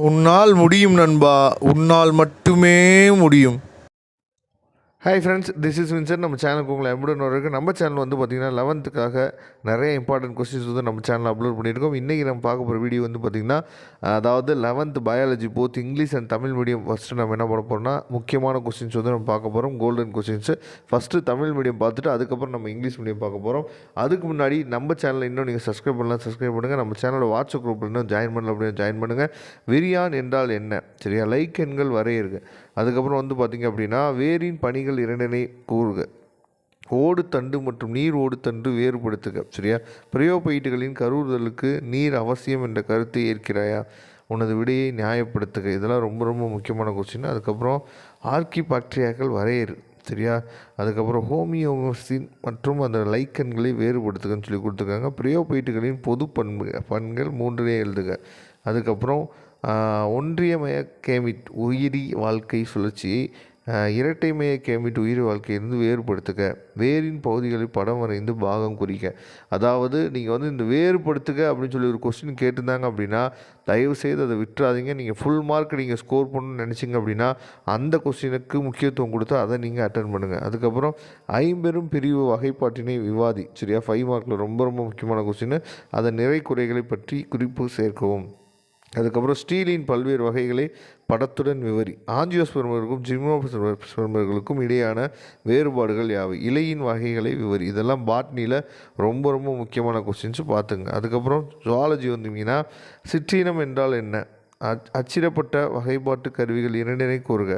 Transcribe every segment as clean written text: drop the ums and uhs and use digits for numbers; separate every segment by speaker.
Speaker 1: உன்னால் முடியும் நண்பா, உன்னால் மட்டுமே முடியும். Hi friends, this is Vincent. நம்ம சேனலுக்கு உங்களை எம்புடன் இருக்குது. நம்ம சேனல் வந்து பார்த்திங்கன்னா 11th நிறைய இம்பார்ட்டன்ட் கொஸ்டின்ஸ் வந்து நம்ம சேனலில் அப்லோட் பண்ணியிருக்கோம். இன்றைக்கி நம்ம பார்க்க போகிற வீடியோ வந்து பார்த்திங்கன்னா, அதாவது 11th biology both English and Tamil medium first நம்ம என்ன பண்ண போகிறோம்னா, முக்கியமான கொஸ்டின்ஸ் வந்து நம்ம பார்க்க போகிறோம். Golden questions first Tamil medium பார்த்துட்டு அதுக்கப்புறம் நம்ம இங்கிலீஷ் மீடியம் பார்க்க போகிறோம். அதுக்கு முன்னாடி நம்ம சேனலில் இன்னும் நீங்கள் சப்ஸ்கிரைப் பண்ணுங்கள். நம்ம சேனலோட வாட்ஸ்அப் குரூப்பில் இன்னும் ஜாயின் பண்ணல அப்படியே ஜாயின் பண்ணுங்கள். விரியான் என்றால் என்ன, சரியா, லைக் எண்கள் வரையிருக்கு. அதுக்கப்புறம் வந்து பார்த்திங்க அப்படின்னா, வேரின் பணிகள் இரண்டினை கூறுக. ஓடு தண்டு மற்றும் நீர் ஓடு தண்டு வேறுபடுத்துக, சரியா. பிரையோபைட்டுகளின் கருவுறுதலுக்கு நீர் அவசியம் என்ற கருத்தை ஏற்கிறாயா, உனது விடையை நியாயப்படுத்துக. இதெல்லாம் ரொம்ப ரொம்ப முக்கியமான கொஸ்டின். அதுக்கப்புறம் ஆர்கி பாக்டீரியாக்கள் வரையறு, சரியா. அதுக்கப்புறம் ஹோமியோசின் மற்றும் அந்த லைக்கன்களை வேறுபடுத்துகன்னு சொல்லி கொடுத்துருக்காங்க. பிரையோபைட்டுகளின் பொது பண்புகள் 3 எழுதுக. அதுக்கப்புறம் ஒன்றியமய கேமிட் உயிரி வாழ்க்கை சுழற்சியை இரட்டைமய கேமிட் உயிரி வாழ்க்கையிலிருந்து வேறுபடுத்துக. வேரின் பகுதிகளை படம் வரைந்து பாகம் குறிக்க. அதாவது நீங்கள் வந்து இந்த வேறுபடுத்துக அப்படின்னு சொல்லி ஒரு கொஸ்டின் கேட்டிருந்தாங்க அப்படின்னா, தயவுசெய்து அதை விட்டுறாதீங்க. நீங்கள் ஃபுல் மார்க் நீங்கள் ஸ்கோர் பண்ணணும்னு நினச்சிங்க அப்படின்னா அந்த கொஸ்டினுக்கு முக்கியத்துவம் கொடுத்து அதை நீங்கள் அட்டன் பண்ணுங்கள். அதுக்கப்புறம் ஐம்பெரும் பிரிவு வகைப்பாட்டினை விவாதி, சரியா. 5 மார்க்கில் ரொம்ப ரொம்ப முக்கியமான கொஸ்டின். அதன் நிறை குறைகளை பற்றி குறிப்பு சேர்க்கவும். அதுக்கப்புறம் ஸ்டீலின் பல்வேறு வகைகளை படத்துடன் விவரி. ஆஞ்சியோஸ்பெர்மர்களுக்கும் ஜிம்னோஸ்பெர்மர்களுக்கும் இடையான வேறுபாடுகள் யாவை. இலையின் வகைகளை விவரி. இதெல்லாம் பாட்னியில் ரொம்ப ரொம்ப முக்கியமான கொஸ்டின்ஸ் பார்த்துங்க. அதுக்கப்புறம் ஜுவாலஜி வந்தீங்கன்னா, சிற்றினம் என்றால் என்ன, அச்சிடப்பட்ட வகைப்பாட்டு கருவிகள் இரண்டினை கூறுக.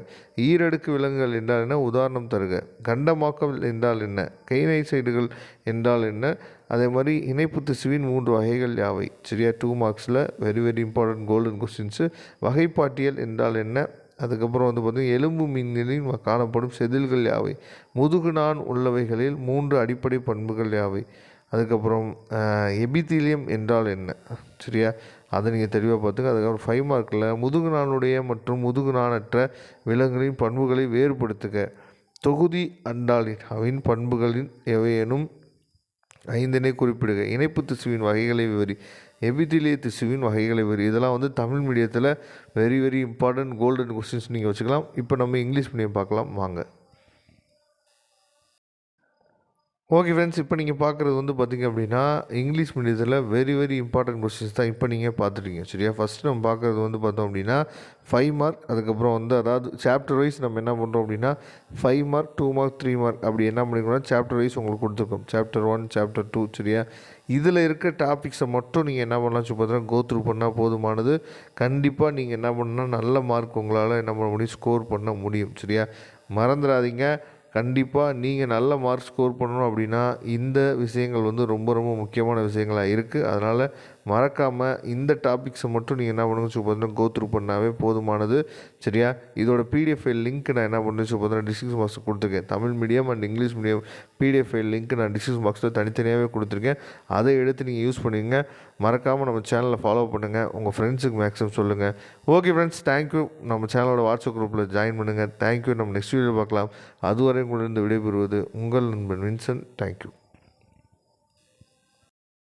Speaker 1: ஈரடுக்கு விலங்குகள் என்றால் என்ன, உதாரணம் தருக. கண்டமாக்கம் என்றால் என்ன, கைனைசைடுகள் என்றால் என்ன, அதே மாதிரி இணைப்பு திசுவின் 3 வகைகள் யாவை, சரியா. 2 மார்க்ஸில் very very important golden questions. வகைப்பாட்டியல் என்றால் என்ன. அதுக்கப்புறம் வந்து பார்த்திங்கன்னா, எலும்பு மீன்களில் காணப்படும் செதில்கள் யாவை. முதுகு நான் உள்ளவைகளில் 3 அடிப்படை பண்புகள் யாவை. அதுக்கப்புறம் எபிதீலியம் என்றால் என்ன, சரியா. அதை நீங்கள் தெளிவாக பார்த்துங்க. அதுக்கப்புறம் 5 மார்க்கில் முதுகு நானுடைய மற்றும் முதுகு நானற்ற விலங்குகளின் பண்புகளை வேறுபடுத்துக. தொகுதி அண்டாலின் அவின் பண்புகளின் எவையேனும் 5 குறிப்பிடுக. இணைப்பு திசுவின் வகைகளை விவரி. எபிதிலிய திசுவின் வகைகளை விவரி. இதெல்லாம் வந்து தமிழ் மீடியத்தில் very very important golden questions நீங்கள் வச்சுக்கலாம். இப்போ நம்ம இங்கிலீஷ் மீடியம் பார்க்கலாம் வாங்க. ஓகே ஃப்ரெண்ட்ஸ், இப்போ நீங்கள் பார்க்குறது வந்து பார்த்திங்க அப்படின்னா, இங்கிலீஷ் மீடியத்தில் வெரி வெரி இம்பார்ட்டன்ட் கொஸ்டின்ஸ் தான் இப்போ நீங்கள் பார்த்துட்டீங்க, சரியா. ஃபஸ்ட்டு நம்ம பார்க்குறது வந்து பார்த்தோம் அப்படின்னா 5 மார்க். அதுக்கப்புறம் வந்து அதாவது சாப்டர் வைஸ் நம்ம என்ன பண்ணுறோம் அப்படின்னா 5 மார்க் 2 மார்க் 3 மார்க் அப்படி என்ன பண்ணிக்கணும்னா சாப்டர் வைஸ் உங்களுக்கு கொடுத்துருக்கோம். சாப்டர் 1 சாப்டர் 2, சரியா. இதில் இருக்க டாபிக்ஸை மட்டும் நீங்கள் என்ன பண்ணலாம் சொல்லி பார்த்தீங்கன்னா கோ த்ரூ பண்ணால் போதுமானது. கண்டிப்பாக நீங்கள் என்ன பண்ணால் நல்ல மார்க் உங்களால் என்ன பண்ண முடியும், ஸ்கோர் பண்ண முடியும், சரியா. மறந்துடாதீங்க. கண்டிப்பாக நீங்கள் நல்ல மார்க் ஸ்கோர் பண்ணணும் அப்படின்னா இந்த விஷயங்கள் வந்து ரொம்ப ரொம்ப முக்கியமான விஷயங்களாக இருக்குது. அதனால் மறக்காமல் இந்த டாபிக்ஸை மட்டும் நீங்கள் என்ன பண்ணுங்க சொல்லி பார்த்தீங்கன்னா கோ த்ரூ பண்ணாவே போதுமானது, சரியா. இதோட பிடிஎஃப் ஃபைல் லிங்க் நான் என்ன பண்ணுறேன் சொல்லி பார்த்தீங்கன்னா டிஸ்கிரிப்ஷன் பாக்ஸில் கொடுத்துருக்கேன். Tamil medium and English medium PDF file link நான் டிஸ்கிரிப்ஷன் பாக்ஸில் தனித்தனியாகவே கொடுத்துருக்கேன். அதை எடுத்து நீங்கள் யூஸ் பண்ணிங்க. மறக்காமல் நம்ம சேனலை ஃபாலோ பண்ணுங்கள். உங்கள் ஃப்ரெண்ட்ஸுக்கு மேக்ஸிமம் சொல்லுங்கள். Okay friends, thank you. நம்ம சேனலோட வாட்ஸ்அப் குரூப்பில் ஜாயின் பண்ணுங்கள். தேங்க்யூ. நம்ம நெக்ஸ்ட் வீடியோ பார்க்கலாம். அதுவரை உங்களிடம் விடைபெறுவது உங்கள் நண்பன் வின்சென்ட். தேங்க்யூ.